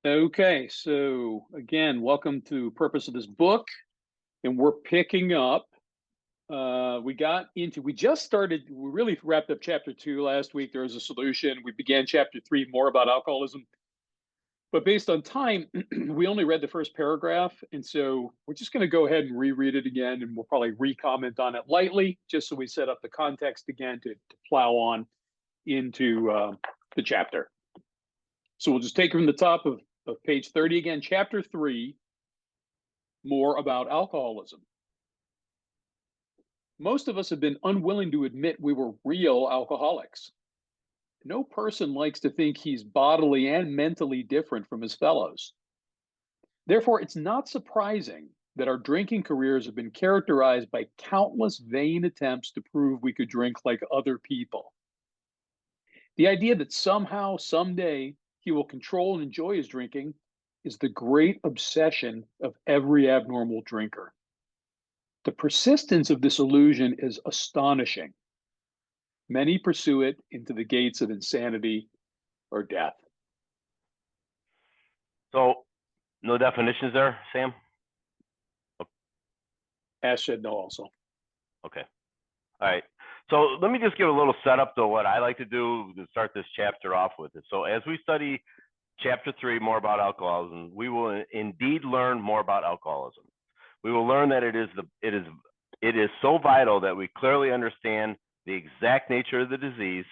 Okay, so again, welcome to Purpose of this book, and we're picking up. We just started, we really wrapped up chapter 2 last week. There was a solution. We began chapter 3, more about alcoholism. But based on time, we only read the first paragraph. And so we're just going to go ahead and reread it again, and we'll probably re-comment on it lightly, just so we set up the context again to plow on into the chapter. So we'll just take from the top of page 30 again, chapter 3, more about alcoholism. Most of us have been unwilling to admit we were real alcoholics. No person likes to think he's bodily and mentally different from his fellows. Therefore, it's not surprising that our drinking careers have been characterized by countless vain attempts to prove we could drink like other people. The idea that somehow, someday, he will control and enjoy his drinking is the great obsession of every abnormal drinker. The persistence of this illusion is astonishing. Many pursue it into the gates of insanity or death. So, no definitions there, Sam? Ash said no also. Okay. All right. So let me just give a little setup to what I like to do to start this chapter off with it. So as we study chapter 3, more about alcoholism, we will indeed learn more about alcoholism. We will learn that it is so vital that we clearly understand the exact nature of the disease.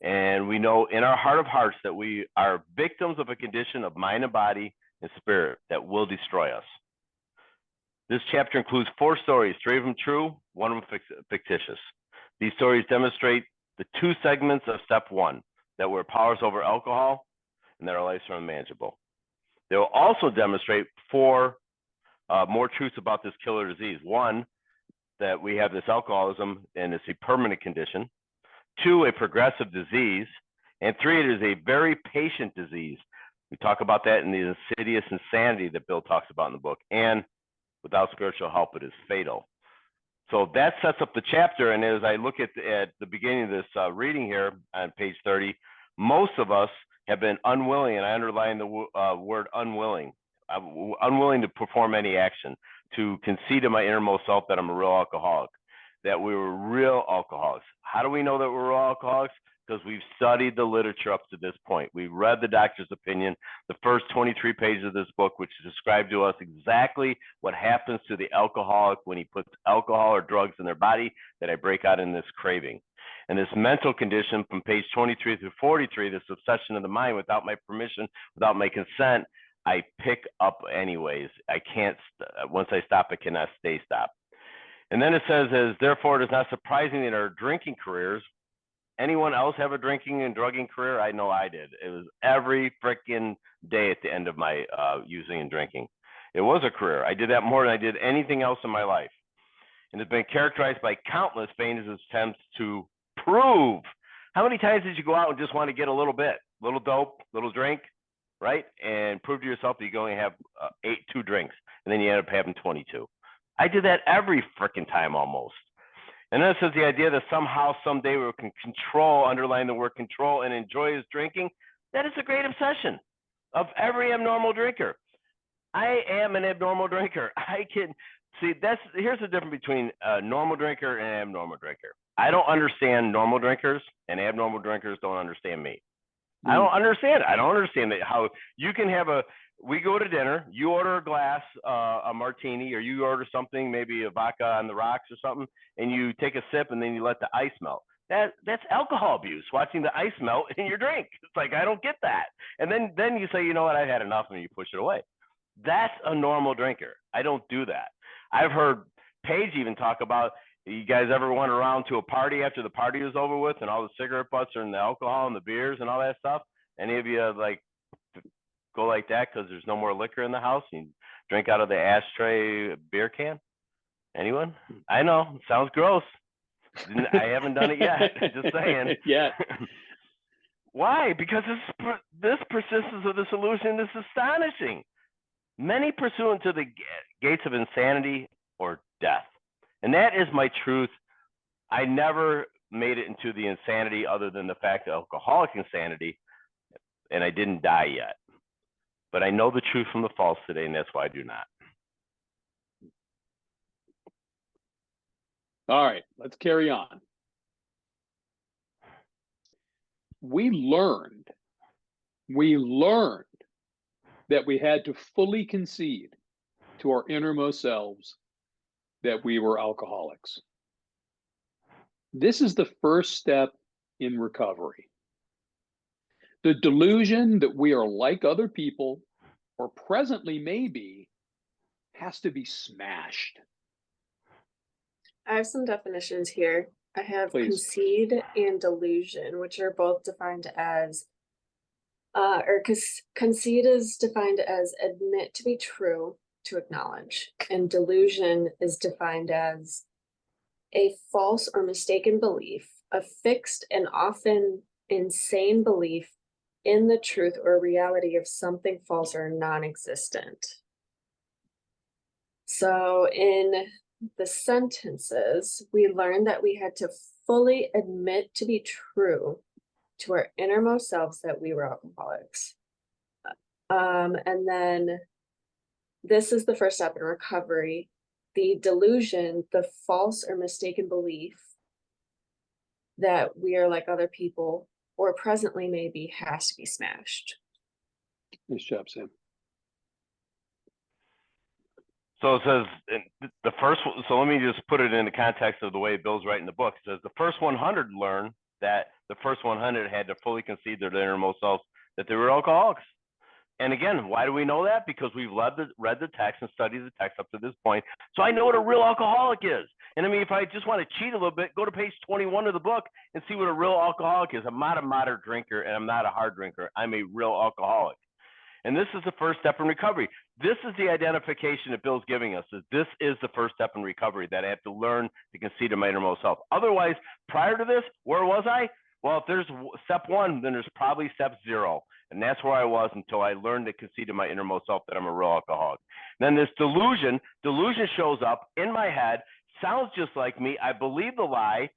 And we know in our heart of hearts that we are victims of a condition of mind and body and spirit that will destroy us. This chapter includes 4 stories, 3 of them true, 1 of them fictitious. These stories demonstrate the 2 segments of step 1, that we're powers over alcohol and that our lives are unmanageable. They will also demonstrate 4 more truths about this killer disease. 1, that we have this alcoholism and it's a permanent condition. 2, a progressive disease. And 3, it is a very patient disease. We talk about that in the insidious insanity that Bill talks about in the book. And without spiritual help, it is fatal. So that sets up the chapter. And as I look at the beginning of this reading here on page 30, most of us have been unwilling, and I underline the word unwilling. I'm unwilling to perform any action, to concede to my innermost self that I'm a real alcoholic, that we were real alcoholics. How do we know that we're real alcoholics? Because we've studied the literature up to this point. We read the doctor's opinion, the first 23 pages of this book, which describe to us exactly what happens to the alcoholic when he puts alcohol or drugs in their body, that I break out in this craving. And this mental condition from page 23 through 43, this obsession of the mind, without my permission, without my consent, I pick up anyways. I can't, once I stop, I cannot stay stopped. And then it says, therefore, it is not surprising that our drinking careers, anyone else have a drinking and drugging career? I know I did. It was every freaking day at the end of my using and drinking. It was a career. I did that more than I did anything else in my life. And it's been characterized by countless vain attempts to prove. How many times did you go out and just want to get a little bit, little dope, little drink, right? And prove to yourself that you can only have 2 drinks, and then you end up having 22. I did that every freaking time almost. And then it says the idea that somehow, someday we can control, underline the word control, and enjoy his drinking. That is a great obsession of every abnormal drinker. I am an abnormal drinker. I can see here's the difference between a normal drinker and an abnormal drinker. I don't understand normal drinkers, and abnormal drinkers don't understand me. I don't understand. I don't understand that how you can have we go to dinner, you order a glass, a martini, or you order something, maybe a vodka on the rocks or something, and you take a sip and then you let the ice melt. That's alcohol abuse, watching the ice melt in your drink. It's like, I don't get that. And then you say, you know what, I've had enough, and you push it away. That's a normal drinker. I don't do that. I've heard Paige even talk about, you guys ever went around to a party after the party was over with and all the cigarette butts and the alcohol and the beers and all that stuff? Any of you like go like that because there's no more liquor in the house? You drink out of the ashtray beer can? Anyone? I know, it sounds gross. I haven't done it yet. Just saying. Yeah. Why? Because this persistence of the solution is astonishing. Many pursuant to the gates of insanity or death. And that is my truth. I never made it into the insanity other than the fact of alcoholic insanity, and I didn't die yet. but I know the truth from the false today, and that's why I do not. All right, let's carry on. We learned that we had to fully concede to our innermost selves that we were alcoholics. This is the first step in recovery. The delusion that we are like other people, or presently may be, has to be smashed. I have some definitions here. I have Please. concede and delusion, which are both defined as, concede is defined as admit to be true, to acknowledge, and delusion is defined as a false or mistaken belief, a fixed and often insane belief in the truth or reality of something false or non-existent. So in the sentences, we learned that we had to fully admit to be true to our innermost selves that we were alcoholics. And then this is the first step in recovery. The delusion, the false or mistaken belief that we are like other people, or presently maybe, has to be smashed. Nice job, Sam. So it says the first, so let me just put it in the context of the way Bill's writing the book. It says the first 100 learned that the first 100 had to fully concede their innermost selves that they were alcoholics. And again, why do we know that? Because we've read the text and studied the text up to this point. So I know what a real alcoholic is. And I mean, if I just want to cheat a little bit, go to page 21 of the book and see what a real alcoholic is. I'm not a moderate drinker and I'm not a hard drinker. I'm a real alcoholic. And this is the first step in recovery. This is the identification that Bill's giving us. That this is the first step in recovery, that I have to learn to concede to my innermost self. Otherwise, prior to this, where was I? Well, if there's step one, then there's probably step zero. And that's where I was until I learned to concede to my innermost self that I'm a real alcoholic. Then this delusion shows up in my head, sounds just like me. I believe the lie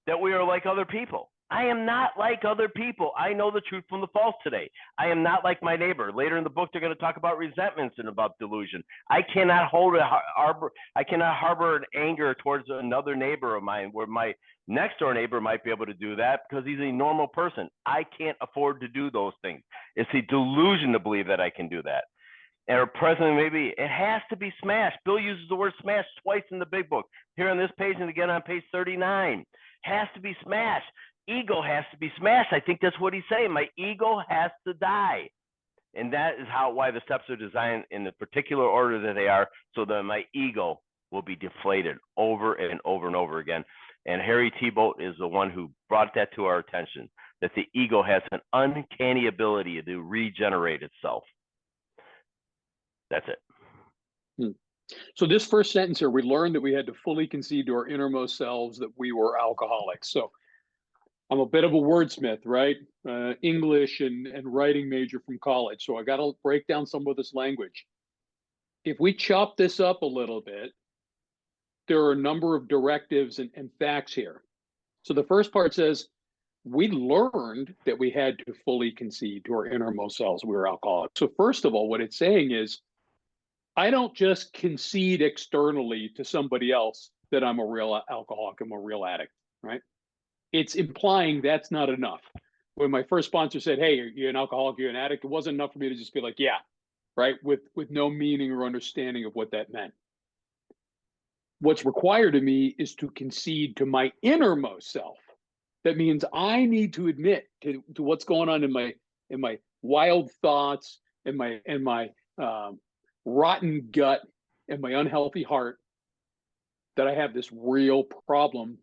that we are like other people. I am not like other people. I know the truth from the false today. I am not like my neighbor. Later in the book, they're going to talk about resentments and about delusion. I cannot harbor an anger towards another neighbor of mine, where my next door neighbor might be able to do that because he's a normal person. I can't afford to do those things. It's a delusion to believe that I can do that. Or presently, maybe it has to be smashed. Bill uses the word smash twice in the big book. Here on this page and again on page 39. Has to be smashed. Ego has to be smashed. I think that's what he's saying. My ego has to die. And that is why the steps are designed in the particular order that they are, so that my ego will be deflated over and over and over again. And Harry Tiebout is the one who brought that to our attention, that the ego has an uncanny ability to regenerate itself. That's it. So this first sentence here, we learned that we had to fully concede to our innermost selves that we were alcoholics. So I'm a bit of a wordsmith, right? English and writing major from college. So I got to break down some of this language. If we chop this up a little bit, there are a number of directives and facts here. So the first part says, we learned that we had to fully concede to our innermost selves we were alcoholics. So first of all, what it's saying is, I don't just concede externally to somebody else that I'm a real alcoholic, I'm a real addict, right? It's implying that's not enough. When my first sponsor said, hey, you're an alcoholic, you're an addict, it wasn't enough for me to just be like, yeah, right? With no meaning or understanding of what that meant. What's required of me is to concede to my innermost self. That means I need to admit to what's going on in my wild thoughts, in my rotten gut, and my unhealthy heart, that I have this real problem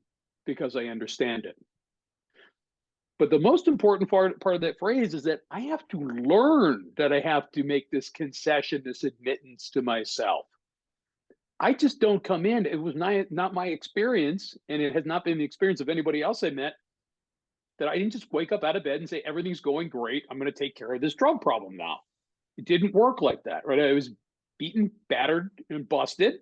because I understand it. But the most important part of that phrase is that I have to learn that I have to make this concession, this admittance to myself. I just don't come in. It was not my experience, and it has not been the experience of anybody else I met, that I didn't just wake up out of bed and say, everything's going great, I'm going to take care of this drug problem now. It didn't work like that, right? I was beaten, battered, and busted,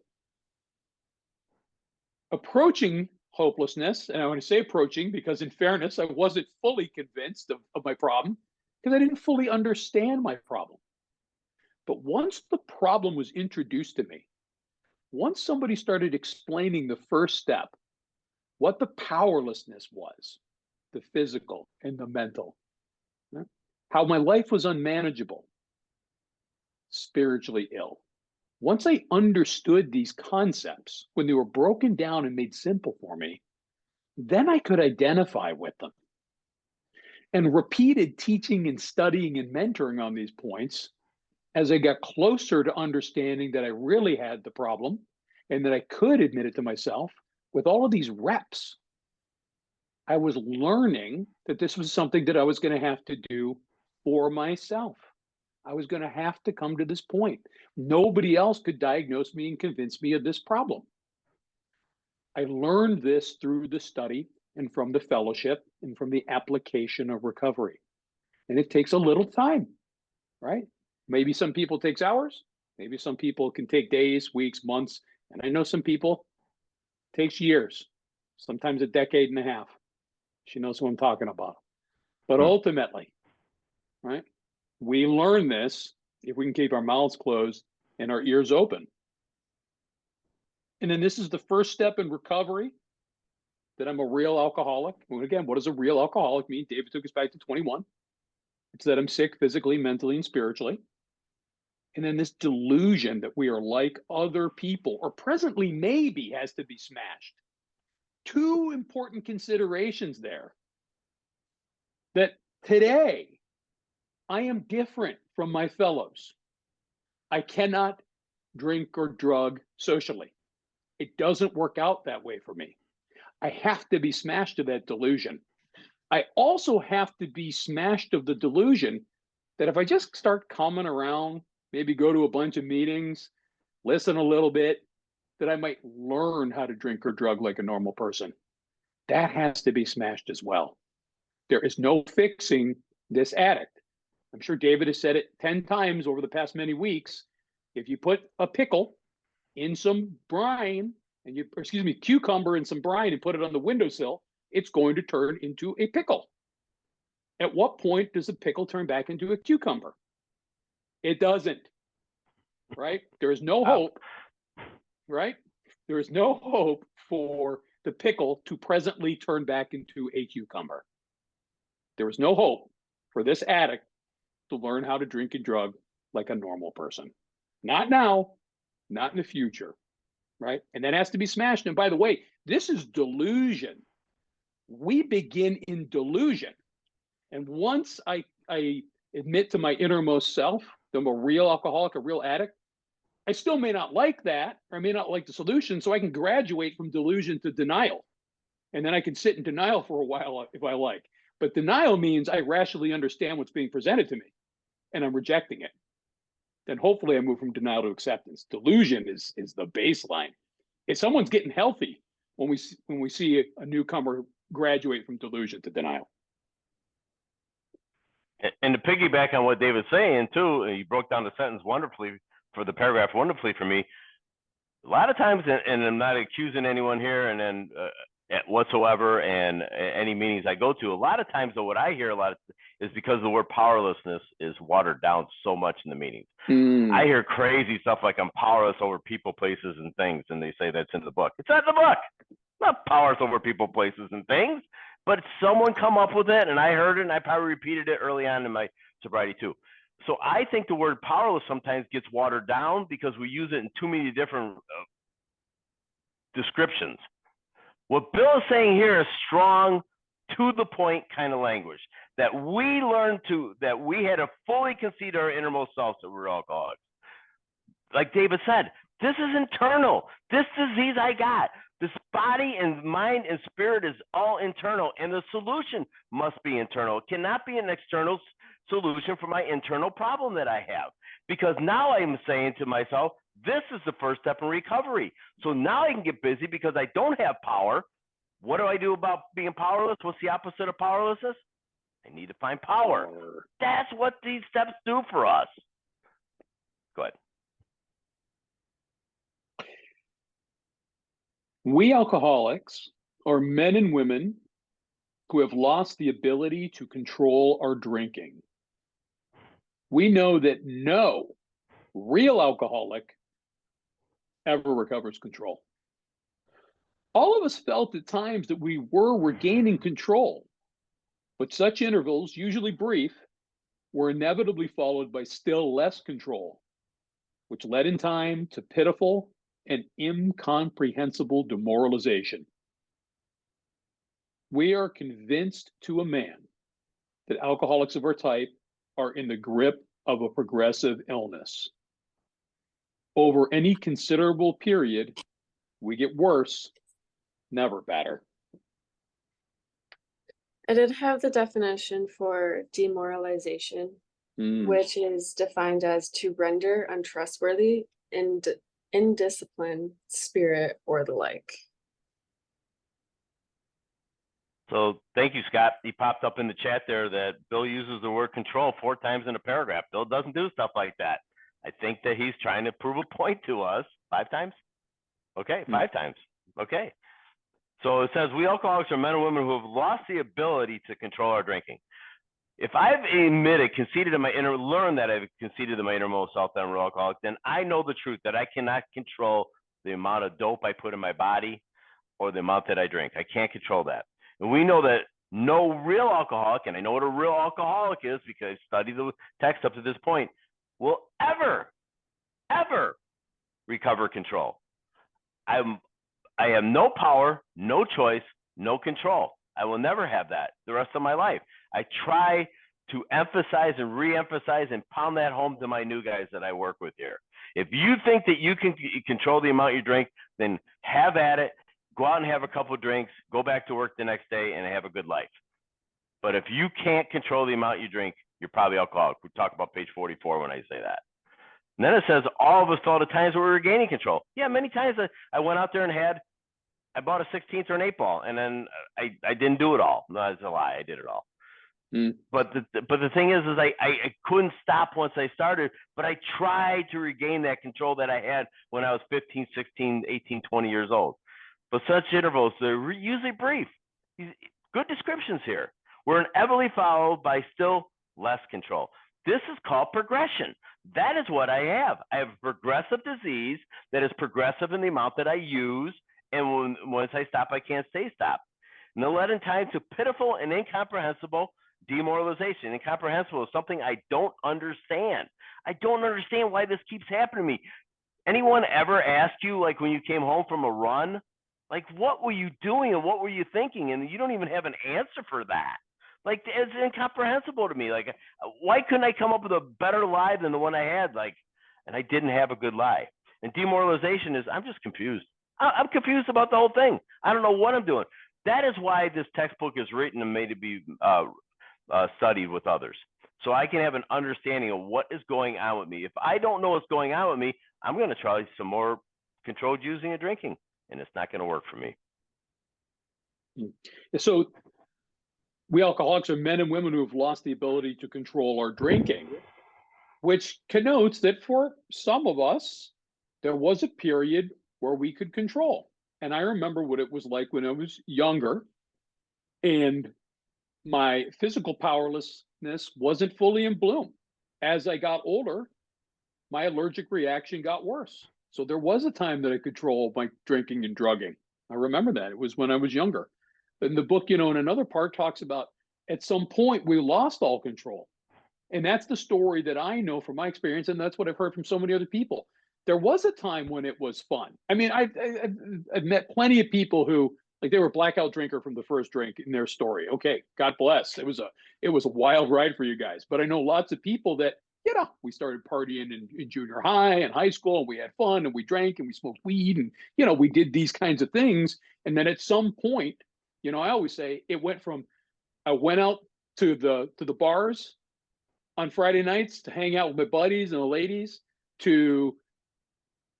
approaching hopelessness. And I want to say approaching because, in fairness, I wasn't fully convinced of my problem because I didn't fully understand my problem. But once the problem was introduced to me, once somebody started explaining the first step, what the powerlessness was, the physical and the mental, right? How my life was unmanageable, spiritually ill. Once I understood these concepts, when they were broken down and made simple for me, then I could identify with them. And repeated teaching and studying and mentoring on these points, as I got closer to understanding that I really had the problem and that I could admit it to myself, with all of these reps, I was learning that this was something that I was going to have to do for myself. I was going to have to come to this point. Nobody else could diagnose me and convince me of this problem. I learned this through the study and from the fellowship and from the application of recovery. And it takes a little time, right? Maybe some people takes hours, maybe some people can take days, weeks, months, and I know some people takes years, sometimes a decade and a half. She knows who I'm talking about. But ultimately, right, we learn this if we can keep our mouths closed and our ears open. And then this is the first step in recovery, that I'm a real alcoholic. And again, what does a real alcoholic mean? David took us back to 21. It's that I'm sick physically, mentally, and spiritually. And then this delusion that we are like other people, or presently maybe, has to be smashed. Two important considerations there. That today, I am different from my fellows. I cannot drink or drug socially. It doesn't work out that way for me. I have to be smashed of that delusion. I also have to be smashed of the delusion that if I just start coming around, maybe go to a bunch of meetings, listen a little bit, that I might learn how to drink or drug like a normal person. That has to be smashed as well. There is no fixing this addict. I'm sure David has said it 10 times over the past many weeks. If you put a pickle in some brine, and cucumber in some brine and put it on the windowsill, it's going to turn into a pickle. At what point does a pickle turn back into a cucumber? It doesn't, right? There is no hope, right? There is no hope for the pickle to presently turn back into a cucumber. There is no hope for this addict to learn how to drink and drug like a normal person. Not now, not in the future, right? And that has to be smashed. And by the way, this is delusion. We begin in delusion. And once I admit to my innermost self that I'm a real alcoholic, a real addict, I still may not like that, or I may not like the solution, so I can graduate from delusion to denial. And then I can sit in denial for a while if I like. But denial means I rationally understand what's being presented to me, and I'm rejecting it. Then hopefully I move from denial to acceptance. Delusion is the baseline. If someone's getting healthy when we see a newcomer graduate from delusion to denial. And to piggyback on what David's saying too, he broke down the sentence wonderfully, for the paragraph wonderfully for me. A lot of times, and I'm not accusing anyone here, and then whatsoever, and any meetings I go to, a lot of times though, what I hear a lot is because the word powerlessness is watered down so much in the meetings. I hear crazy stuff like I'm powerless over people, places, and things, and they say that's in the book. It's not in the book. I'm not powerless over people, places, and things, but someone come up with it, and I heard it, and I probably repeated it early on in my sobriety too. So I think the word powerless sometimes gets watered down because we use it in too many different descriptions. What Bill is saying here is strong, to the point kind of language, that we learned that we had to fully concede our innermost selves that we're alcoholics. Like David said, this is internal. This disease I got, this body and mind and spirit is all internal, and the solution must be internal. It cannot be an external solution for my internal problem that I have. Because now I'm saying to myself, this is the first step in recovery. So now I can get busy because I don't have power. What do I do about being powerless? What's the opposite of powerlessness? I need to find power. That's what these steps do for us. Go ahead. We alcoholics are men and women who have lost the ability to control our drinking. We know that no real alcoholic ever recovers control. All of us felt at times that we were regaining control, but such intervals, usually brief, were inevitably followed by still less control, which led in time to pitiful and incomprehensible demoralization. We are convinced to a man that alcoholics of our type are in the grip of a progressive illness. Over any considerable period, we get worse, never better. I did have the definition for demoralization, which is defined as to render untrustworthy, indisciplined, spirit, or the like. So thank you, Scott. He popped up in the chat there that Bill uses the word control 4 times in a paragraph. Bill doesn't do stuff like that. I think that he's trying to prove a point to us. 5 times? Okay, 5 times. Okay. So it says, we alcoholics are men and women who have lost the ability to control our drinking. If I've learned that I've conceded to my innermost self that I'm a real alcoholic, then I know the truth that I cannot control the amount of dope I put in my body or the amount that I drink. I can't control that. And we know that no real alcoholic, and I know what a real alcoholic is because I've studied the text up to this point, will ever recover control. I have no power, no choice, no control. I will never have that the rest of my life. I try to emphasize and re-emphasize and pound that home to my new guys that I work with here. If you think that you can control the amount you drink, then have at it. Go out and have a couple of drinks, go back to work the next day and have a good life. But if you can't control the amount you drink, you're probably alcoholic. We talk about page 44 when I say that. And then it says, all of us thought of times where we were gaining control. Yeah, many times I went out there and I bought a 16th or an 8-ball, and then I didn't do it all. No, that's a lie. I did it all. But the thing is I couldn't stop once I started, but I tried to regain that control that I had when I was 15, 16, 18, 20 years old. But such intervals, they're usually brief. Good descriptions here. We're inevitably followed by still less control. This is called progression. That is what I have. I have progressive disease that is progressive in the amount that I use, and once I stop, I can't stay stopped. And they'll lead in time to pitiful and incomprehensible demoralization. Incomprehensible is something I don't understand. I don't understand why this keeps happening to me. Anyone ever ask you, like when you came home from a run, like what were you doing and what were you thinking? And you don't even have an answer for that. Like it's incomprehensible to me. Like why couldn't I come up with a better lie than the one I had? Like, and I didn't have a good lie. And demoralization is, I'm just confused. I'm confused about the whole thing. I don't know what I'm doing. That is why this textbook is written and made to be studied with others. So I can have an understanding of what is going on with me. If I don't know what's going on with me, I'm going to try some more controlled using and drinking, and it's not going to work for me. So we alcoholics are men and women who have lost the ability to control our drinking, which connotes that for some of us, there was a period where we could control. And I remember what it was like when I was younger and my physical powerlessness wasn't fully in bloom. As I got older, my allergic reaction got worse. So there was a time that I controlled my drinking and drugging. I remember that. It was when I was younger. In the book, in another part talks about at some point we lost all control. And that's the story that I know from my experience. And that's what I've heard from so many other people. There was a time when it was fun. I mean, I've met plenty of people who, like, they were a blackout drinker from the first drink in their story. Okay, God bless. It was a wild ride for you guys. But I know lots of people that, we started partying in junior high and high school, and we had fun, and we drank, and we smoked weed, and we did these kinds of things. And then at some point, I always say it went from I went out to the bars on Friday nights to hang out with my buddies and the ladies, to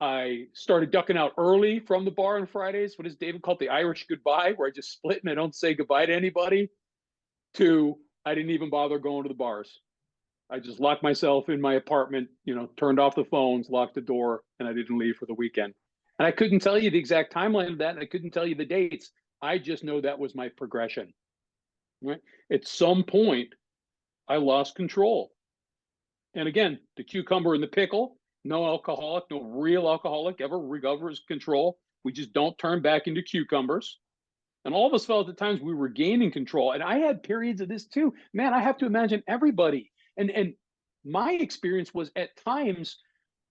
I started ducking out early from the bar on Fridays. What does David call it? The Irish goodbye, where I just split and I don't say goodbye to anybody, to I didn't even bother going to the bars. I just locked myself in my apartment, turned off the phones, locked the door, and I didn't leave for the weekend. And I couldn't tell you the exact timeline of that, and I couldn't tell you the dates. I just know that was my progression. Right? At some point, I lost control. And again, the cucumber and the pickle, No alcoholic, no real alcoholic ever recovers control. We just don't turn back into cucumbers. And all of us felt at times we were gaining control. And I had periods of this too. Man, I have to imagine everybody. And my experience was at times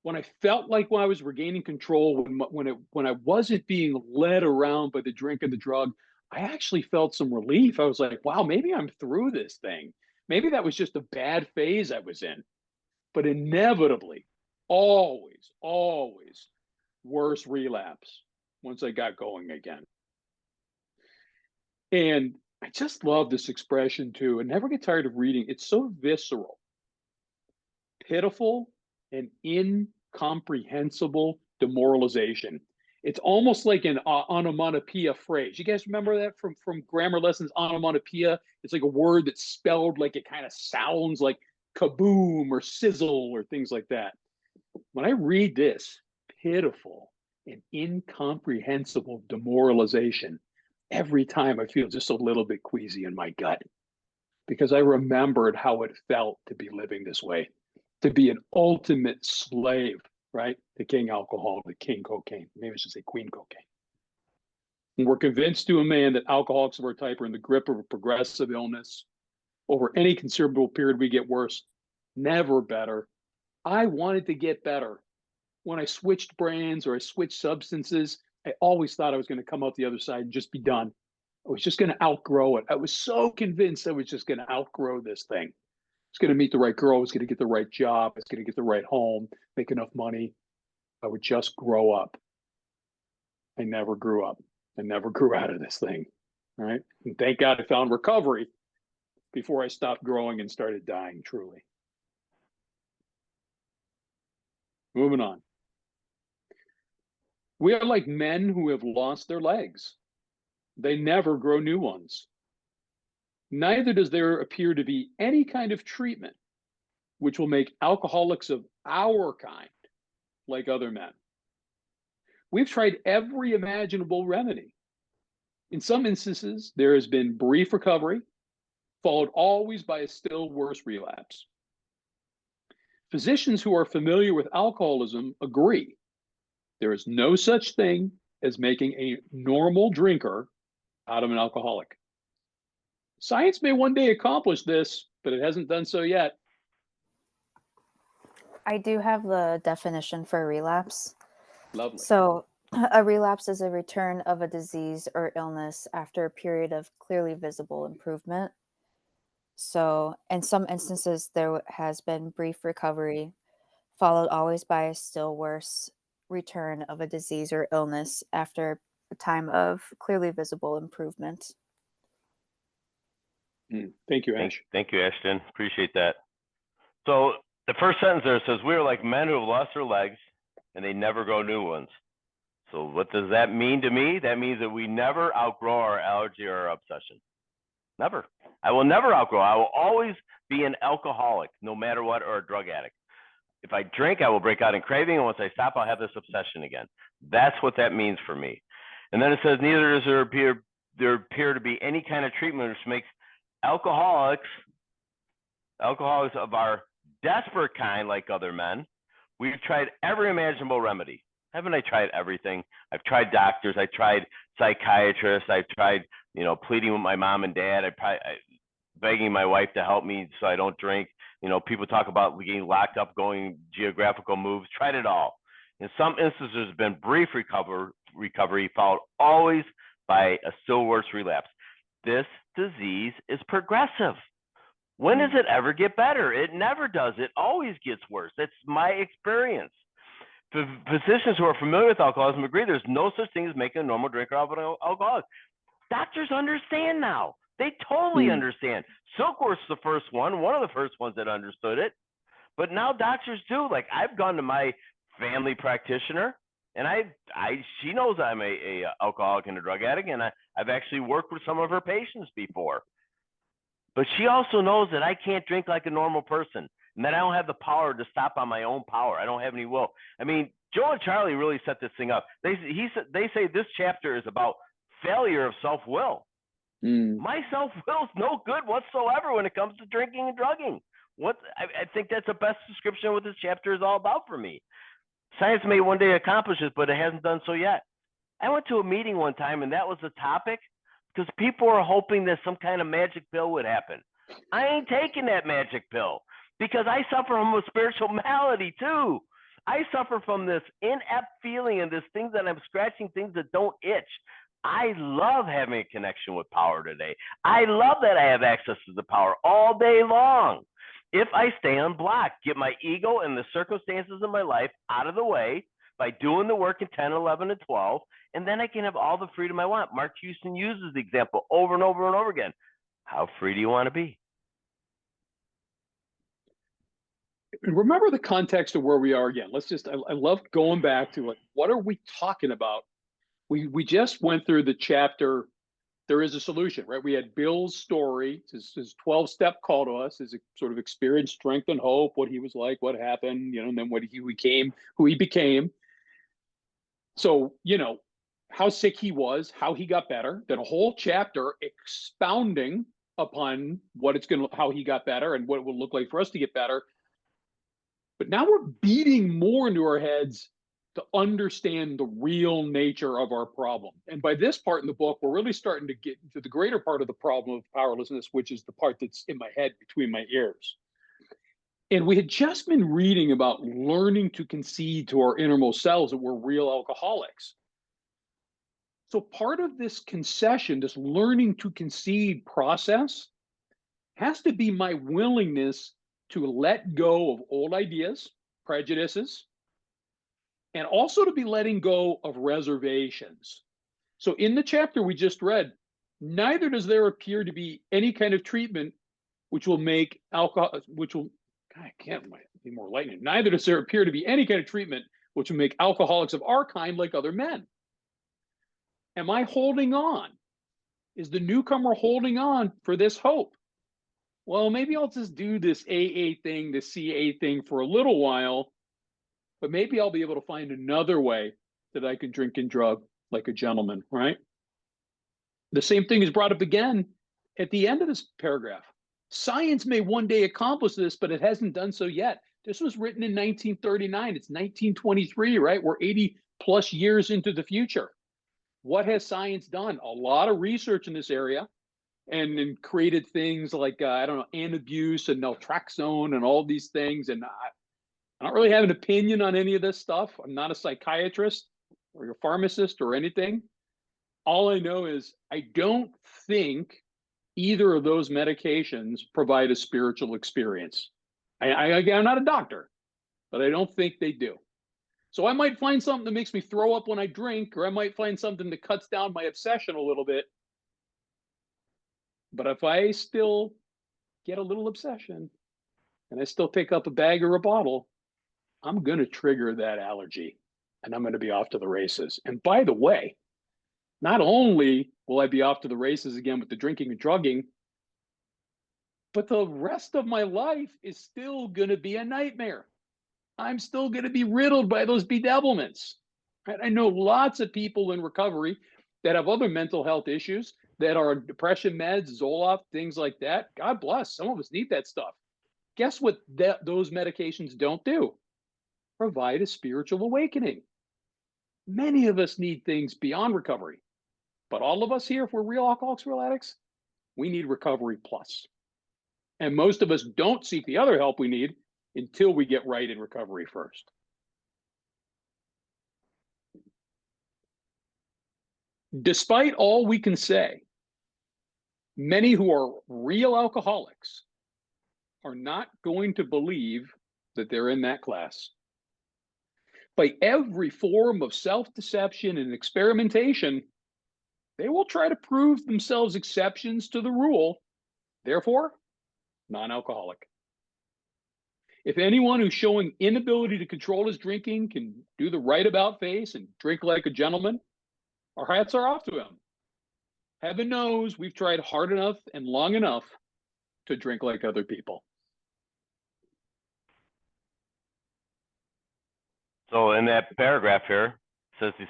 when I felt like when I was regaining control, when I wasn't being led around by the drink and the drug, I actually felt some relief. I was like, wow, maybe I'm through this thing. Maybe that was just a bad phase I was in. But inevitably, always worse relapse once I got going again. And I just love this expression too. I never get tired of reading. It's so visceral, pitiful, and incomprehensible demoralization. It's almost like an onomatopoeia phrase. You guys remember that from grammar lessons? Onomatopoeia. It's like a word that's spelled like it kind of sounds like kaboom or sizzle or things like that. When I read this, pitiful and incomprehensible demoralization, every time I feel just a little bit queasy in my gut because I remembered how it felt to be living this way, to be an ultimate slave, right? The king alcohol, the king cocaine. Maybe I should say queen cocaine. And we're convinced to a man that alcoholics of our type are in the grip of a progressive illness. Over any considerable period, we get worse, never better. I wanted to get better. When I switched brands or I switched substances, I always thought I was going to come out the other side and just be done. I was just going to outgrow it. I was so convinced I was just going to outgrow this thing. I was going to meet the right girl. I was going to get the right job. I was going to get the right home, make enough money. I would just grow up. I never grew up. I never grew out of this thing. Right. And thank God I found recovery before I stopped growing and started dying truly. Moving on. We are like men who have lost their legs. They never grow new ones. Neither does there appear to be any kind of treatment which will make alcoholics of our kind like other men. We've tried every imaginable remedy. In some instances, there has been brief recovery, followed always by a still worse relapse. Physicians who are familiar with alcoholism agree there is no such thing as making a normal drinker out of an alcoholic. Science may one day accomplish this, but it hasn't done so yet. I do have the definition for relapse. Lovely. So, a relapse is a return of a disease or illness after a period of clearly visible improvement. So, in some instances, there has been brief recovery, followed always by a still worse return of a disease or illness after a time of clearly visible improvement. Thank you, Ash. Thank you, Ashton. Appreciate that. So the first sentence there says, we are like men who have lost their legs and they never grow new ones. So what does that mean to me? That means that we never outgrow our allergy or our obsession. Never. I will never outgrow. I will always be an alcoholic, no matter what, or a drug addict. If I drink, I will break out in craving, and once I stop, I'll have this obsession again. That's what that means for me. And then it says, neither does there appear to be any kind of treatment which makes alcoholics of our desperate kind like other men. We've tried every imaginable remedy. Haven't I tried everything? I've tried doctors. I tried psychiatrists. I've tried, pleading with my mom and dad. I begging my wife to help me so I don't drink. People talk about getting locked up, going geographical moves. Tried it all. In some instances, there's been brief recovery followed always by a still worse relapse. This disease is progressive. When does it ever get better? It never does. It always gets worse. That's my experience. Physicians who are familiar with alcoholism agree there's no such thing as making a normal drinker out of an alcoholic. Doctors understand now. They totally understand. Silkworth's the first one of the first ones that understood it. But now doctors do. Like, I've gone to my family practitioner, and she knows I'm a alcoholic and a drug addict, and I've actually worked with some of her patients before. But she also knows that I can't drink like a normal person, and that I don't have the power to stop on my own power. I don't have any will. I mean, Joe and Charlie really set this thing up. They say this chapter is about failure of self-will. My self-will is no good whatsoever when it comes to drinking and drugging. I think that's the best description of what this chapter is all about for me. Science may one day accomplish it, but it hasn't done so yet. I went to a meeting one time, and that was the topic because people are hoping that some kind of magic pill would happen. I ain't taking that magic pill because I suffer from a spiritual malady too. I suffer from this inept feeling and this thing that I'm scratching things that don't itch. I love having a connection with power today. I love that I have access to the power all day long. If I stay unblocked, get my ego and the circumstances of my life out of the way by doing the work in 10, 11, and 12, and then I can have all the freedom I want. Mark Houston uses the example over and over and over again. How free do you want to be? Remember the context of where we are again. I love going back to like, what are we talking about? We just went through the chapter, There Is a Solution, right? We had Bill's story, his 12-step call to us, his sort of experience, strength, and hope, what he was like, what happened, and then what he became, who he became. So, how sick he was, how he got better, then a whole chapter expounding upon how he got better and what it will look like for us to get better. But now we're beating more into our heads to understand the real nature of our problem. And by this part in the book, we're really starting to get into the greater part of the problem of powerlessness, which is the part that's in my head between my ears. And we had just been reading about learning to concede to our innermost selves that we're real alcoholics. So part of this concession, this learning to concede process, has to be my willingness to let go of old ideas, prejudices, and also to be letting go of reservations. So in the chapter we just read, neither does there appear to be any kind of treatment which will make alcohol, I can't be more lightning. Neither does there appear to be any kind of treatment which will make alcoholics of our kind like other men. Am I holding on? Is the newcomer holding on for this hope? Well, maybe I'll just do this AA thing, the CA thing for a little while, but maybe I'll be able to find another way that I can drink and drug like a gentleman, right? The same thing is brought up again at the end of this paragraph. Science may one day accomplish this, but it hasn't done so yet. This was written in 1939. It's 1923, right? We're 80 plus years into the future. What has science done? A lot of research in this area. And created things like, anabuse and naltrexone and all these things. And I don't really have an opinion on any of this stuff. I'm not a psychiatrist or a pharmacist or anything. All I know is I don't think either of those medications provide a spiritual experience. I'm not a doctor, but I don't think they do. So I might find something that makes me throw up when I drink, or I might find something that cuts down my obsession a little bit. But if I still get a little obsession and I still pick up a bag or a bottle, I'm going to trigger that allergy and I'm going to be off to the races. And by the way, not only will I be off to the races again with the drinking and drugging, but the rest of my life is still going to be a nightmare. I'm still going to be riddled by those bedevilments. Right? I know lots of people in recovery that have other mental health issues that are depression meds, Zoloft, things like that. God bless. Some of us need that stuff. Guess what those medications don't do? Provide a spiritual awakening. Many of us need things beyond recovery. But all of us here, if we're real alcoholics, real addicts, we need recovery plus. And most of us don't seek the other help we need until we get right in recovery first. Despite all we can say, many who are real alcoholics are not going to believe that they're in that class. By every form of self-deception and experimentation, they will try to prove themselves exceptions to the rule, therefore, non-alcoholic. If anyone who's showing inability to control his drinking can do the right about face and drink like a gentleman, our hats are off to him. Heaven knows we've tried hard enough and long enough to drink like other people. So in that paragraph here, it says,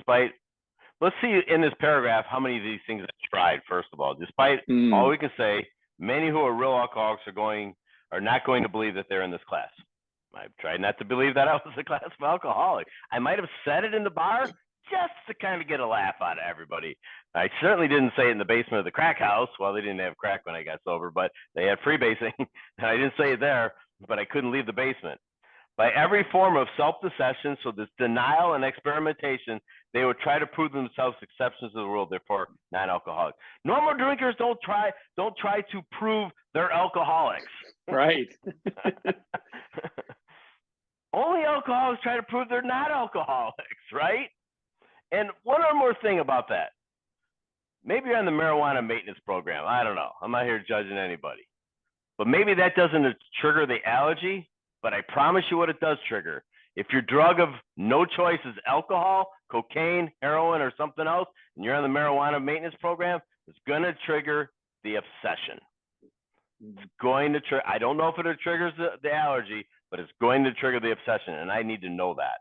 let's see in this paragraph how many of these things I tried, first of all. Despite all we can say, many who are real alcoholics are going are not going to believe that they're in this class. I've tried not to believe that I was a class of alcoholics. I might have said it in the bar just to kind of get a laugh out of everybody. I certainly didn't say it in the basement of the crack house. Well, they didn't have crack when I got sober, but they had freebasing. I didn't say it there, but I couldn't leave the basement. By every form of self-deception, so this denial and experimentation, they would try to prove themselves exceptions to the rule, therefore non-alcoholics. Normal drinkers don't try to prove they're alcoholics. Right. Only alcoholics try to prove they're not alcoholics, right? And one more thing about that. Maybe you're on the marijuana maintenance program. I don't know. I'm not here judging anybody. But maybe that doesn't trigger the allergy, but I promise you what it does trigger. If your drug of no choice is alcohol, cocaine, heroin, or something else, and you're on the marijuana maintenance program, it's going to trigger the obsession. It's going to trigger, I don't know if it triggers the allergy, but it's going to trigger the obsession, and I need to know that.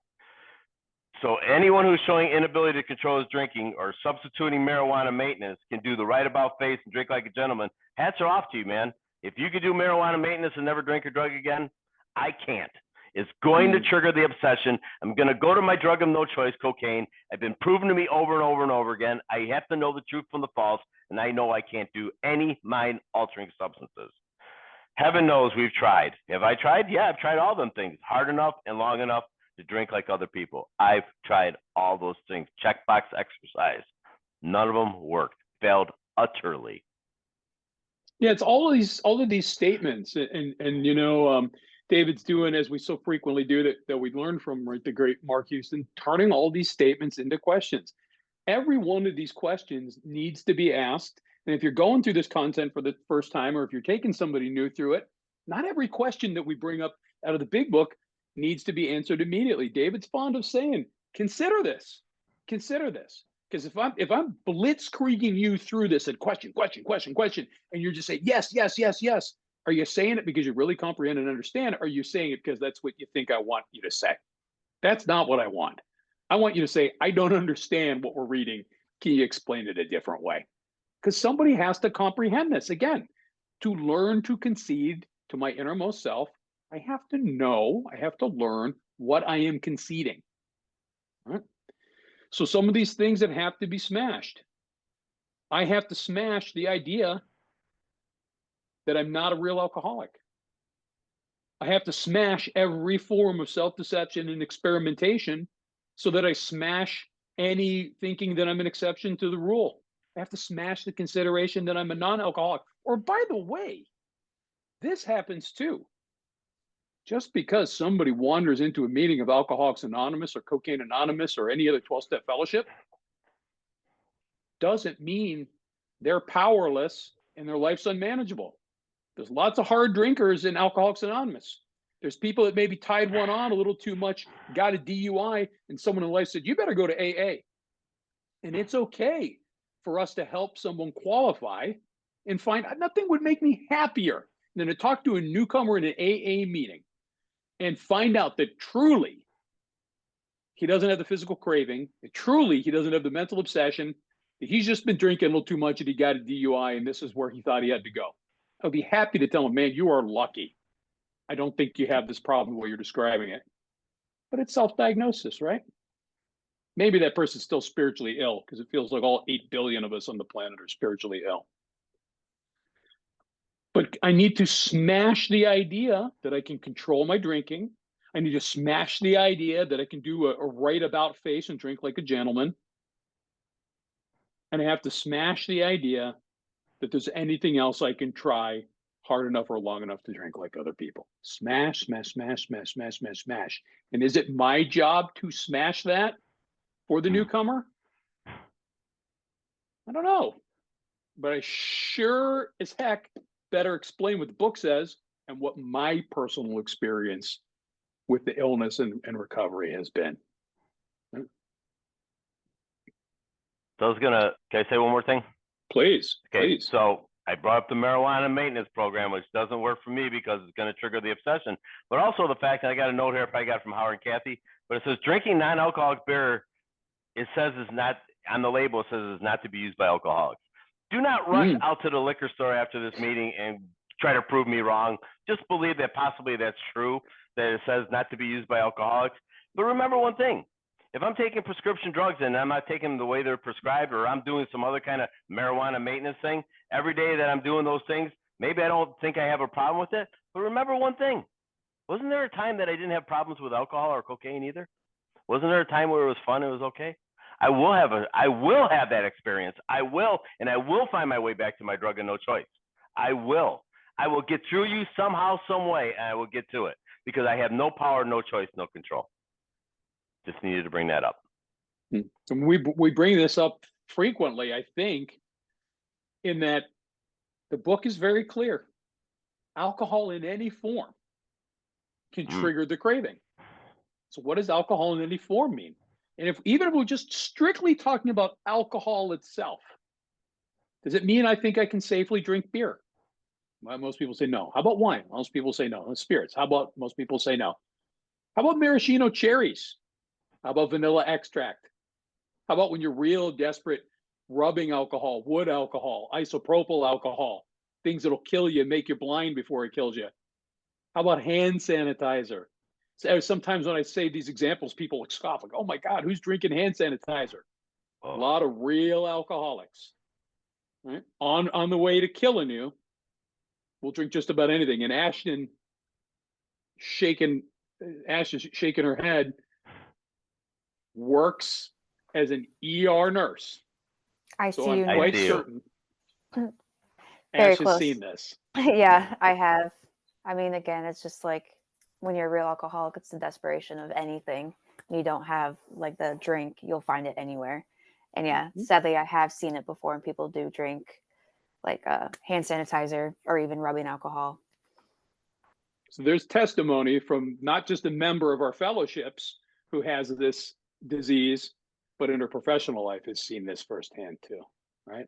So anyone who's showing inability to control his drinking or substituting marijuana maintenance can do the right about face and drink like a gentleman. Hats are off to you, man. If you could do marijuana maintenance and never drink a drug again, I can't. It's going to trigger the obsession. I'm going to go to my drug of no choice, cocaine. I've been proven to me over and over and over again. I have to know the truth from the false, and I know I can't do any mind-altering substances. Heaven knows we've tried. Have I tried? Yeah, I've tried all them things hard enough and long enough to drink like other people. I've tried all those things. Checkbox exercise. None of them worked. Failed utterly. Yeah, it's all of these statements, and you know, David's doing, as we so frequently do, that we learned from, right, the great Mark Houston, turning all these statements into questions. Every one of these questions needs to be asked. And if you're going through this content for the first time, or if you're taking somebody new through it, not every question that we bring up out of the big book needs to be answered immediately. David's fond of saying, consider this, because if I'm blitzkrieging you through this and question, and you're just saying yes, are you saying it because you really comprehend and understand? Or are you saying it because that's what you think I want you to say? That's not what I want. I want you to say, I don't understand what we're reading. Can you explain it a different way? Because somebody has to comprehend this. Again, to learn to concede to my innermost self, I have to learn what I am conceding. Right? So some of these things that have to be smashed. I have to smash the idea that I'm not a real alcoholic. I have to smash every form of self-deception and experimentation so that I smash any thinking that I'm an exception to the rule. I have to smash the consideration that I'm a non-alcoholic. Or, by the way, this happens too. Just because somebody wanders into a meeting of Alcoholics Anonymous or Cocaine Anonymous or any other 12-step fellowship doesn't mean they're powerless and their life's unmanageable. There's lots of hard drinkers in Alcoholics Anonymous. There's people that maybe tied one on a little too much, got a DUI, and someone in life said, you better go to AA. And it's okay for us to help someone qualify and find, nothing would make me happier than to talk to a newcomer in an AA meeting and find out that truly he doesn't have the physical craving, that truly he doesn't have the mental obsession, that he's just been drinking a little too much and he got a DUI and this is where he thought he had to go. I'll be happy to tell him, man, you are lucky. I don't think you have this problem the way you're describing it. But it's self-diagnosis, right? Maybe that person's still spiritually ill because it feels like all 8 billion of us on the planet are spiritually ill. But I need to smash the idea that I can control my drinking. I need to smash the idea that I can do a right about face and drink like a gentleman. And I have to smash the idea that there's anything else I can try hard enough or long enough to drink like other people. Smash. And is it my job to smash that for the newcomer? I don't know. But I sure as heck better explain what the book says and what my personal experience with the illness and recovery has been. So can I say one more thing? Please. Okay, please. So I brought up the marijuana maintenance program, which doesn't work for me because it's going to trigger the obsession. But also the fact that I got a note here, if I got it from Howard and Kathy, but it says drinking non-alcoholic beer, it says is not, on the label, it says is not to be used by alcoholics. Do not rush out to the liquor store after this meeting and try to prove me wrong just believe that possibly that's true, that it says not to be used by alcoholics. But remember one thing, if I'm taking prescription drugs and I'm not taking them the way they're prescribed, or I'm doing some other kind of marijuana maintenance thing, every day that I'm doing those things, maybe I don't think I have a problem with it. But remember one thing, wasn't there a time that I didn't have problems with alcohol or cocaine either? Wasn't there a time where it was fun, it was okay? I will have that experience. I will find my way back to my drug of no choice. I will get through you somehow, some way, and I will get to it because I have no power, no choice, no control. Just needed to bring that up. And we bring this up frequently, I think, in that the book is very clear. Alcohol in any form can trigger the craving. So what does alcohol in any form mean? And even if we're just strictly talking about alcohol itself, does it mean I think I can safely drink beer? Well, most people say no. How about wine? Most people say no. Spirits. How about most people say no? How about maraschino cherries? How about vanilla extract? How about when you're real desperate, rubbing alcohol, wood alcohol, isopropyl alcohol, things that'll kill you and make you blind before it kills you? How about hand sanitizer? So sometimes when I say these examples, people scoff, like, oh my God, who's drinking hand sanitizer? Oh. A lot of real alcoholics, right? On the way to killing you, will drink just about anything. And Ash is shaking her head, works as an ER nurse. So I'm quite certain Ash has seen this. Yeah, I have. I mean, again, it's just like when you're a real alcoholic, it's the desperation of anything. You don't have like the drink, you'll find it anywhere. And yeah, sadly, I have seen it before, and people do drink like hand sanitizer or even rubbing alcohol. So there's testimony from not just a member of our fellowships who has this disease, but in her professional life has seen this firsthand too, right?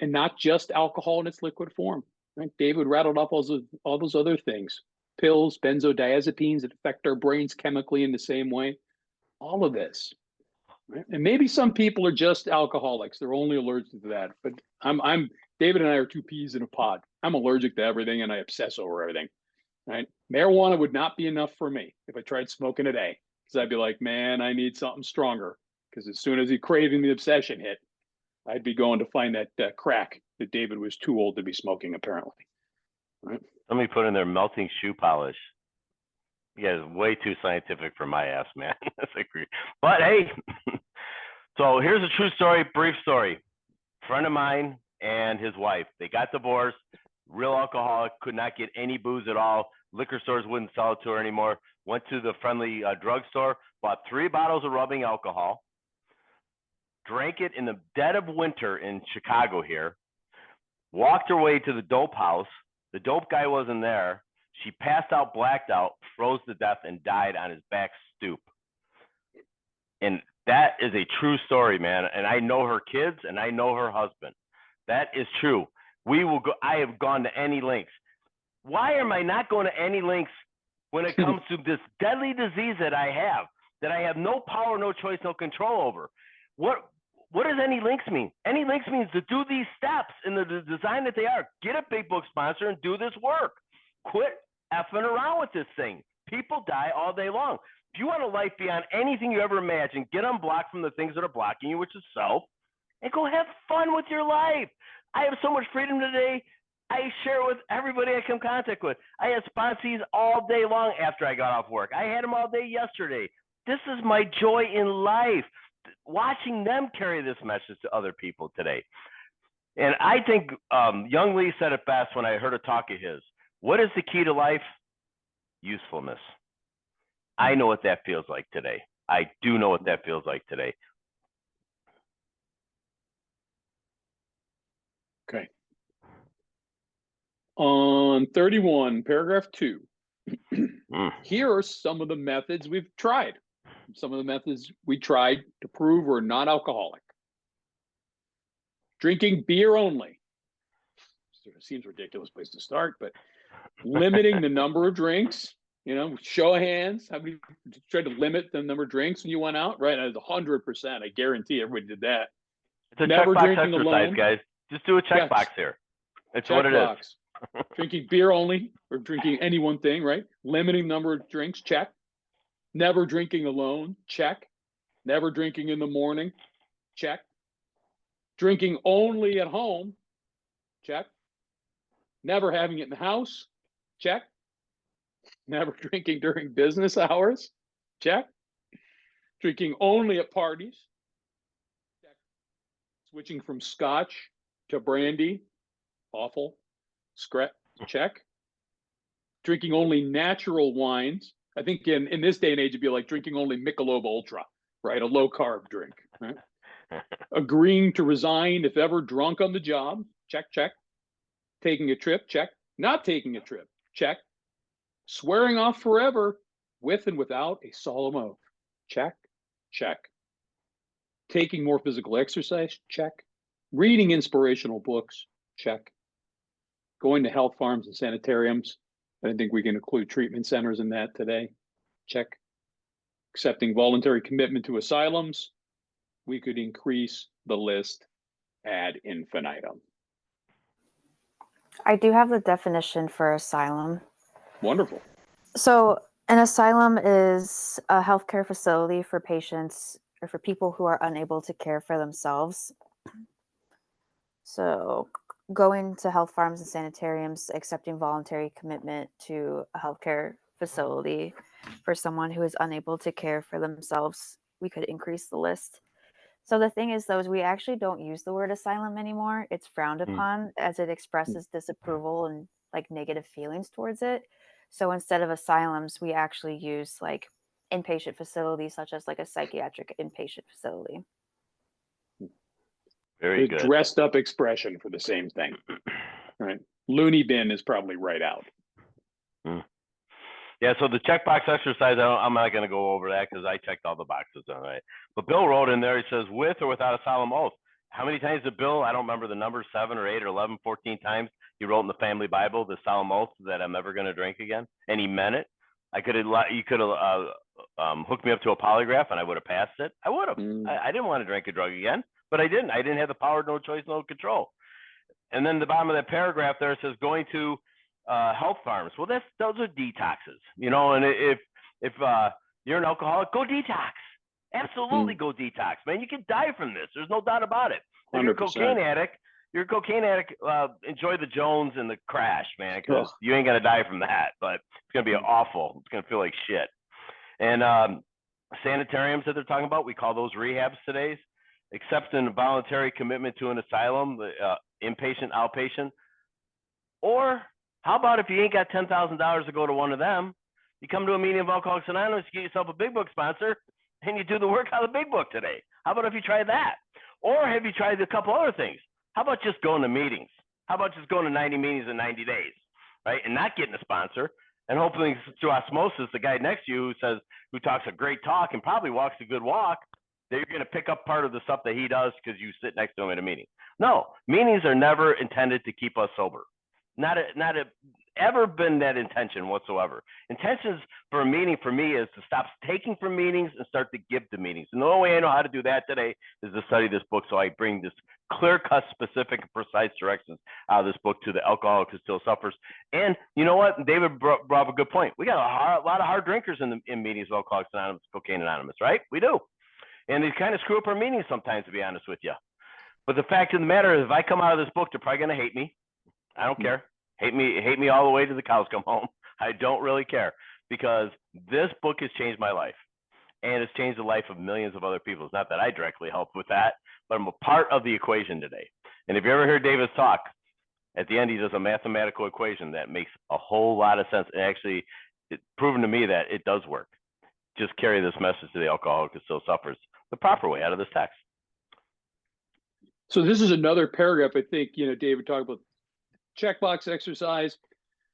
And not just alcohol in its liquid form, right? David rattled up all those other things. Pills, benzodiazepines that affect our brains chemically in the same way. All of this, right? And maybe some people are just alcoholics; they're only allergic to that. But I'm David and I are two peas in a pod. I'm allergic to everything, and I obsess over everything. Right? Marijuana would not be enough for me if I tried smoking a day, because I'd be like, man, I need something stronger. Because as soon as the craving, the obsession hit, I'd be going to find that crack that David was too old to be smoking, apparently. Right? Somebody put in there melting shoe polish. You guys are way too scientific for my ass, man. But hey, so here's a true story, brief story. Friend of mine and his wife, they got divorced. Real alcoholic, could not get any booze at all. Liquor stores wouldn't sell it to her anymore. Went to the friendly drugstore, bought 3 bottles of rubbing alcohol, drank it in the dead of winter in Chicago here, walked her way to the dope house. The dope guy wasn't there. She passed out, blacked out, froze to death, and died on his back stoop. And that is a true story, man. And I know her kids and I know her husband. That is true. I have gone to any lengths. Why am I not going to any lengths when it comes to this deadly disease that I have no power, no choice, no control over? What does any lengths mean? Any lengths means to do these steps in the design that they are. Get a big book sponsor and do this work. Quit effing around with this thing. People die all day long. If you want a life beyond anything you ever imagined, get unblocked from the things that are blocking you, which is self, and go have fun with your life. I have so much freedom today. I share it with everybody I come in contact with. I had sponsees all day long after I got off work. I had them all day yesterday. This is my joy in life, watching them carry this message to other people today. And I think young Lee said it best when I heard a talk of his. What is the key to life? Usefulness. I know what that feels like today. I do know what that feels like today. Okay. On 31, paragraph 2, here are some of the methods we've tried. Some of the methods we tried to prove we're not alcoholic. Drinking beer only. Seems a ridiculous place to start, but limiting the number of drinks, show of hands. How many tried to limit the number of drinks when you went out? Right, it was 100%. I guarantee everybody did that. It's a Never checkbox drinking exercise, alone. guys. Just do a checkbox here. It's what it is. Drinking beer only or drinking any one thing, right? Limiting number of drinks, check. Never drinking alone, check. Never drinking in the morning, check. Drinking only at home, check. Never having it in the house, check. Never drinking during business hours, check. Drinking only at parties, check. Switching from scotch to brandy, awful, check. Drinking only natural wines. I think in this day and age, it'd be like drinking only Michelob Ultra, right? A low carb drink, right? Agreeing to resign if ever drunk on the job, check, check. Taking a trip, check. Not taking a trip, check. Swearing off forever with and without a solemn oath, check, check. Taking more physical exercise, check. Reading inspirational books, check. Going to health farms and sanitariums. I think we can include treatment centers in that today, check. Accepting voluntary commitment to asylums. We could increase the list ad infinitum. I do have the definition for asylum. Wonderful. So an asylum is a healthcare facility for patients or for people who are unable to care for themselves. So going to health farms and sanitariums, accepting voluntary commitment to a healthcare facility for someone who is unable to care for themselves, we could increase the list. So the thing is, though, is we actually don't use the word asylum anymore. It's frowned upon as it expresses disapproval and like negative feelings towards it. So instead of asylums, we actually use like inpatient facilities, such as like a psychiatric inpatient facility. Very The good. dressed up expression for the same thing, right? Loony bin is probably right out. Yeah, so the checkbox exercise, I'm not going to go over that because I checked all the boxes, all right. But Bill wrote in there, he says, with or without a solemn oath. How many times did Bill, I don't remember the number, 7 or 8 or 11, 14 times, he wrote in the family Bible, the solemn oath that I'm never going to drink again? And he meant it. You could have hooked me up to a polygraph and I would have passed it. I would have. I didn't want to drink a drug again, but I didn't. I didn't have the power, no choice, no control. And then the bottom of that paragraph there says going to health farms. Well, those are detoxes, you know. And if you're an alcoholic, go detox. Absolutely, go detox, man. You can die from this. There's no doubt about it. If you're a 100%. cocaine addict, enjoy the Jones and the crash, man, because you ain't gonna die from that. But it's gonna be awful. It's gonna feel like shit. And sanitariums that they're talking about, we call those rehabs today. Accepting a voluntary commitment to an asylum, inpatient, outpatient, or how about if you ain't got $10,000 to go to one of them, you come to a meeting of Alcoholics Anonymous, you get yourself a big book sponsor, and you do the work on the big book today. How about if you try that? Or have you tried a couple other things? How about just going to meetings? How about just going to 90 meetings in 90 days, right? And not getting a sponsor, and hopefully through osmosis, the guy next to you who talks a great talk and probably walks a good walk, that you're going to pick up part of the stuff that he does because you sit next to him at a meeting. No, meetings are never intended to keep us sober. Not ever been that intention whatsoever. Intentions for a meeting for me is to stop taking from meetings and start to give to meetings. And the only way I know how to do that today is to study this book. So I bring this clear-cut, specific, and precise directions out of this book to the alcoholic who still suffers. And you know what? David brought up a good point. We got a lot of hard drinkers in meetings of Alcoholics Anonymous, Cocaine Anonymous, right? We do. And they kind of screw up our meetings sometimes, to be honest with you. But the fact of the matter is, if I come out of this book, they're probably going to hate me. I don't care. Hate me all the way to the cows come home. I don't really care, because this book has changed my life, and it's changed the life of millions of other people. It's not that I directly helped with that, but I'm a part of the equation today. And if you ever heard Davis talk, at the end he does a mathematical equation that makes a whole lot of sense. And actually, it's proven to me that it does work. Just carry this message to the alcoholic who still suffers the proper way out of this text. So this is another paragraph. I think, David talked about checkbox exercise,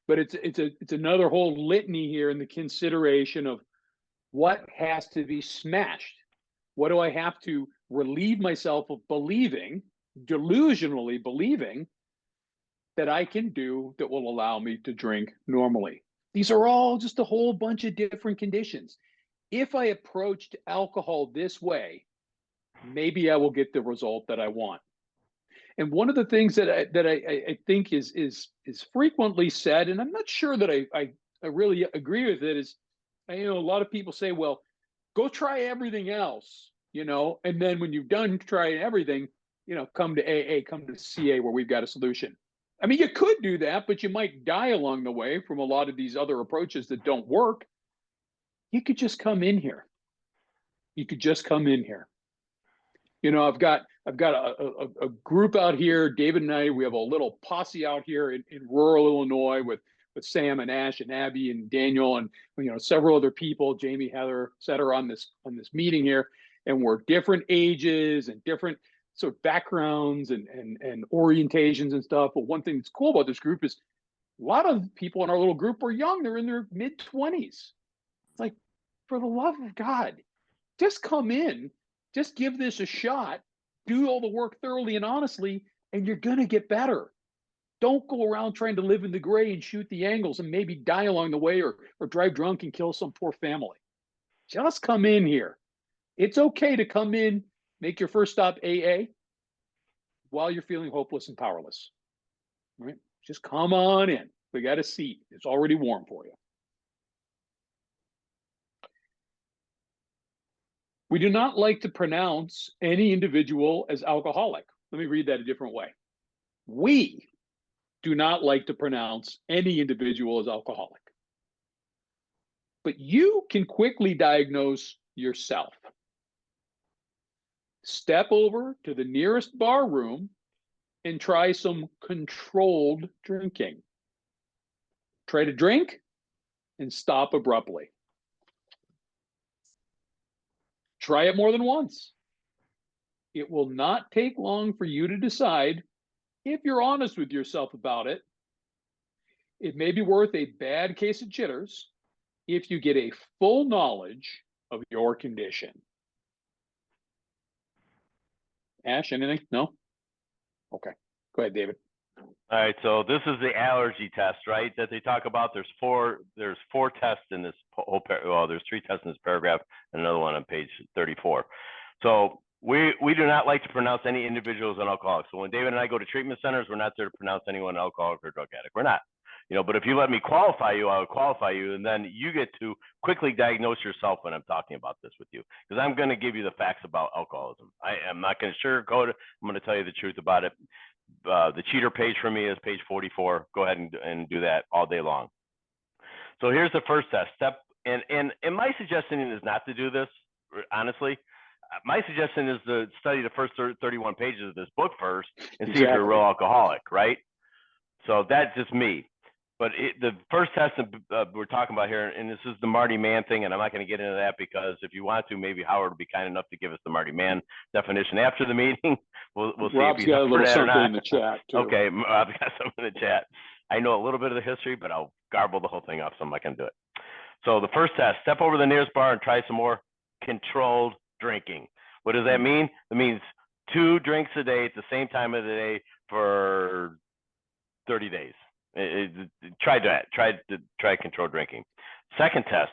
but it's another whole litany here in the consideration of what has to be smashed. What do I have to relieve myself of believing, delusionally believing, that I can do that will allow me to drink normally? These are all just a whole bunch of different conditions. If I approached alcohol this way, maybe I will get the result that I want. And one of the things that I think is frequently said, and I'm not sure that I really agree with it, is, you know, a lot of people say, well, go try everything else, you know, and then when you've done trying everything, you know, come to AA, come to CA where we've got a solution. I mean, you could do that, but you might die along the way from a lot of these other approaches that don't work. You could just come in here. You could just come in here. You know, I've got a group out here. David and I, we have a little posse out here in rural Illinois with Sam and Ash and Abby and Daniel and, you know, several other people, Jamie, Heather, et cetera, on this meeting here. And we're different ages and different sort of backgrounds and orientations and stuff. But one thing that's cool about this group is a lot of people in our little group are young. They're in their mid-20s. It's like, for the love of God, just come in, just give this a shot, do all the work thoroughly and honestly, and you're going to get better. Don't go around trying to live in the gray and shoot the angles and maybe die along the way or drive drunk and kill some poor family. Just come in here. It's okay to come in, make your first stop AA while you're feeling hopeless and powerless. Right? Just come on in. We got a seat. It's already warm for you. We do not like to pronounce any individual as alcoholic. Let me read that a different way. We do not like to pronounce any individual as alcoholic. But you can quickly diagnose yourself. Step over to the nearest bar room and try some controlled drinking. Try to drink and stop abruptly. Try it more than once. It will not take long for you to decide, if you're honest with yourself about it, it may be worth a bad case of jitters if you get a full knowledge of your condition. Ash, anything? No? Okay. Go ahead, David. All right, so this is the allergy test, right? That they talk about. There's four tests in this whole well, there's 3 tests in this paragraph and another one on page 34. So we do not like to pronounce any individuals an alcoholic. So when David and I go to treatment centers, we're not there to pronounce anyone an alcoholic or drug addict. We're not. You know, but if you let me qualify you, I'll qualify you, and then you get to quickly diagnose yourself when I'm talking about this with you, because I'm going to give you the facts about alcoholism. I am not going to sugarcoat it. I'm going to tell you the truth about it. The cheater page for me is page 44. Go ahead and do that all day long. So here's the first test. And my suggestion is not to do this, honestly. My suggestion is to study the first 31 pages of this book first and see if you're a real alcoholic, right? So that's just me. But the first test we're talking about here, and this is the Marty Mann thing, and I'm not going to get into that because if you want to, maybe Howard will be kind enough to give us the Marty Mann definition after the meeting. We'll see Rob's if he's got a little something in the chat, too. Okay, Rob's got something in the chat. I know a little bit of the history, but I'll garble the whole thing up, so I'm not going to do it. So the first test, step over to the nearest bar and try some more controlled drinking. What does that mean? It means 2 drinks a day at the same time of the day for 30 days. Try that. Try controlled drinking. Second test,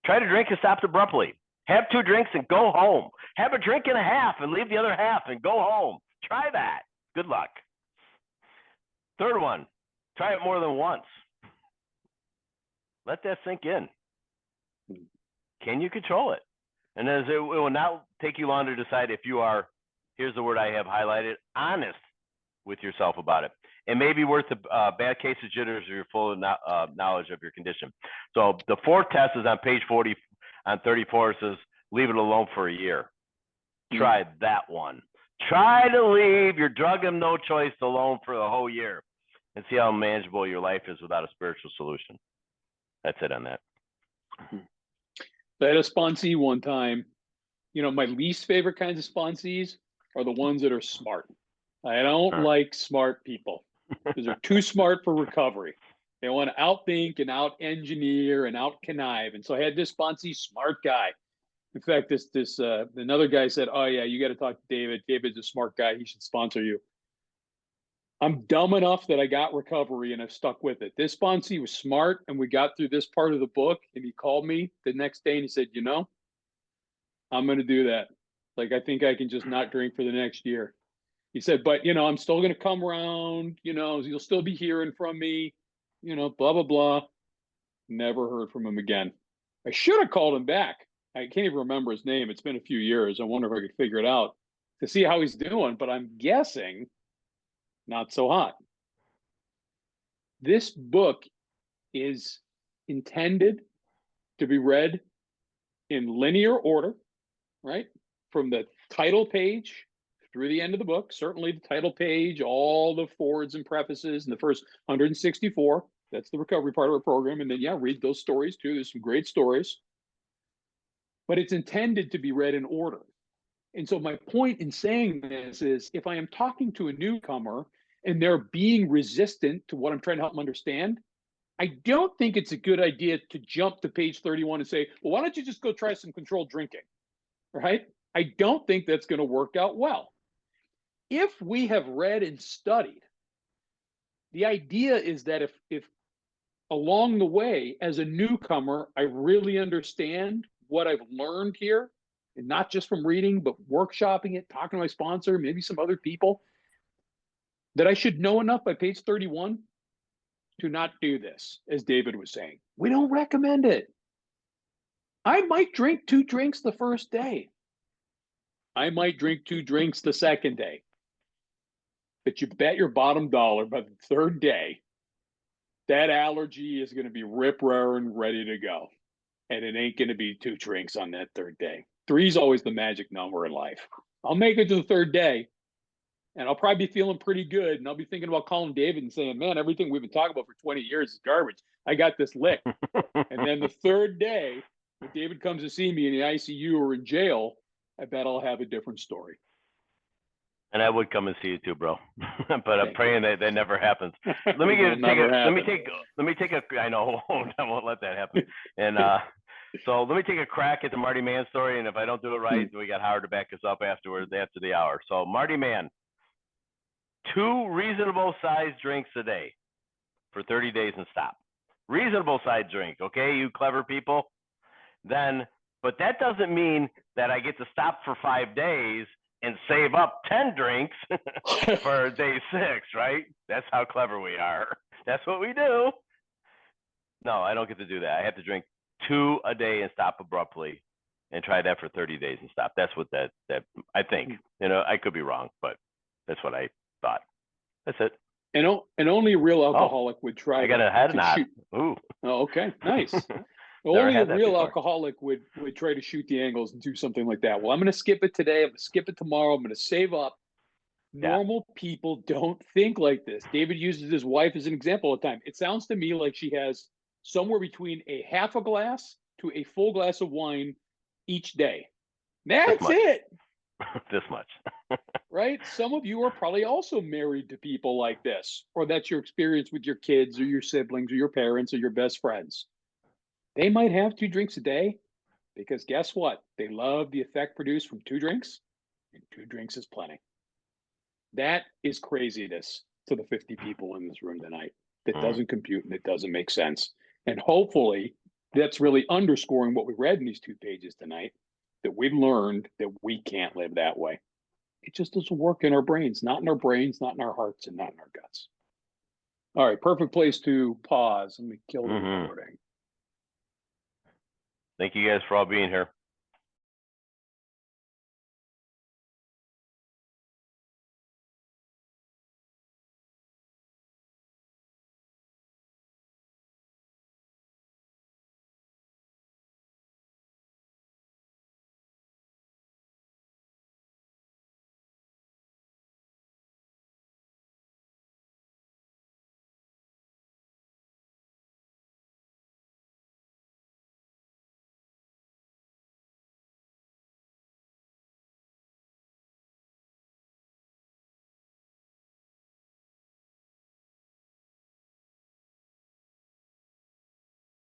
try to drink and stop abruptly. Have 2 drinks and go home. Have a drink and a half and leave the other half and go home. Try that. Good luck. Third one, try it more than once. Let that sink in. Can you control it? And as it will not take you long to decide if you are, here's the word I have highlighted, honest with yourself about it. It may be worth a bad case of jitters or your full knowledge of your condition. So the 4th test is on page 40, on 34. It says, leave it alone for a year. Try that one. Try to leave your drug of no choice alone for the whole year and see how manageable your life is without a spiritual solution. That's it on that. I had a sponsee one time. You know, my least favorite kinds of sponsees are the ones that are smart. I don't like smart people because they're too smart for recovery. They want to outthink and out-engineer and out-connive. And so I had this sponsee, smart guy. In fact, another guy said, oh yeah, you got to talk to David. David's a smart guy. He should sponsor you. I'm dumb enough that I got recovery and I've stuck with it. This sponsee was smart and we got through this part of the book and he called me the next day and he said, you know, I'm going to do that. Like, I think I can just not drink for the next year. He said, but I'm still going to come around, you'll still be hearing from me, blah, blah, blah. Never heard from him again. I should have called him back. I can't even remember his name. It's been a few years. I wonder if I could figure it out to see how he's doing, but I'm guessing not so hot. This book is intended to be read in linear order, right? From the title page through the end of the book. Certainly the title page, all the forwards and prefaces, and the first 164. That's the recovery part of our program. And then, read those stories too. There's some great stories. But it's intended to be read in order. And so my point in saying this is, if I am talking to a newcomer and they're being resistant to what I'm trying to help them understand, I don't think it's a good idea to jump to page 31 and say, well, why don't you just go try some controlled drinking, right? I don't think that's going to work out well. If we have read and studied, the idea is that if along the way, as a newcomer, I really understand what I've learned here, and not just from reading, but workshopping it, talking to my sponsor, maybe some other people, that I should know enough by page 31 to not do this, as David was saying. We don't recommend it. I might drink 2 drinks the first day. I might drink 2 drinks the second day. But you bet your bottom dollar by the third day, that allergy is going to be rip-roaring ready to go. And it ain't going to be 2 drinks on that third day. 3 is always the magic number in life. I'll make it to the third day, and I'll probably be feeling pretty good. And I'll be thinking about calling David and saying, man, everything we've been talking about for 20 years is garbage. I got this licked. And then the third day, when David comes to see me in the ICU or in jail, I bet I'll have a different story. And I would come and see you too, bro. But I'm praying that never happens. Let me take a. I know I won't let that happen. And so let me take a crack at the Marty Mann story. And if I don't do it right, we got Howard to back us up afterwards after the hour. So Marty Mann, 2 reasonable sized drinks a day for 30 days and stop. Reasonable sized drink, okay, you clever people. Then, but that doesn't mean that I get to stop for 5 days and save up 10 drinks for day 6, right? That's how clever we are. That's what we do. No, I don't get to do that. I have to drink 2 a day and stop abruptly and try that for 30 days and stop. That's what that I think. I could be wrong, but that's what I thought. That's it. And only a real alcoholic would try. I got a head nod. Ooh. Oh, okay. Nice. Only a real alcoholic would try to shoot the angles and do something like that. Well, I'm going to skip it today. I'm going to skip it tomorrow. I'm going to save up. Normal people don't think like this. David uses his wife as an example all the time. It sounds to me like she has somewhere between a half a glass to a full glass of wine each day. That's it. This much. Right? Some of you are probably also married to people like this, or that's your experience with your kids or your siblings or your parents or your best friends. They might have 2 drinks a day because guess what? They love the effect produced from 2 drinks, and 2 drinks is plenty. That is craziness to the 50 people in this room tonight. That doesn't compute and it doesn't make sense. And hopefully that's really underscoring what we read in these 2 pages tonight, that we've learned that we can't live that way. It just doesn't work in our brains, not in our brains, not in our hearts, and not in our guts. All right, perfect place to pause. Let me kill the recording. Thank you guys for all being here.